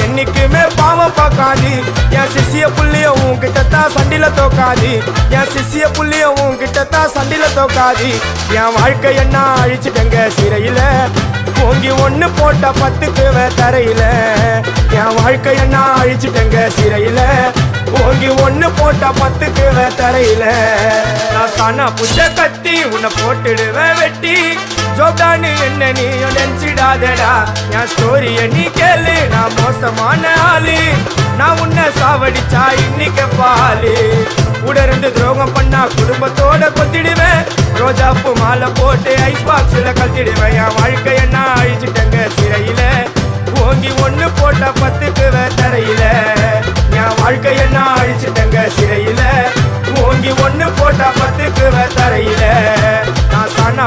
என்னைக்குமே பாவம் பார்க்காது என் சிசிய புள்ளிய உன்கிட்டத்தான் சண்டில தோக்காது என் சிசிய புள்ளிய உன்கிட்டத்தான் சண்டில தோக்காது என் வாழ்க்கை என்ன அழிச்சிட்டங்க சிறையில ஓங்கி ஒண்ணு போட்ட 10க்கு தரையில என் வாழ்க்கை என்ன அழிச்சிட்டங்க சிறையில ஓங்கி ஒண்ணு போட்ட 10க்கு தரையில நான் சானா புஷ கத்தி உன்னை போட்டுடுவேன் வெட்டி ஜோப்டானு என்ன நீ நினைச்சிடாதடா என் ஸ்டோரிய நீ கேளு நான் மோசமான ஆளு நான் உன்னை சாவடிச்சா இன்னைக்கு பாலு உடருந்து துரோகம் பண்ணா குடும்பத்தோட கொத்திடுவேன் ரோஜாப்பு மாலை போட்டு ஐஸ் பாக்ஸ்ல கத்திடுவேன் என் வாழ்க்கை என்ன அழிச்சிட்டங்க சிறையில ஓங்கி ஒண்ணு போட்ட 10க்கு தரையில என் வாழ்க்கை என்ன அழிச்சிட்டங்க சிறையில ஓங்கி ஒண்ணு போட்ட 10க்கு தரையில நான் சானா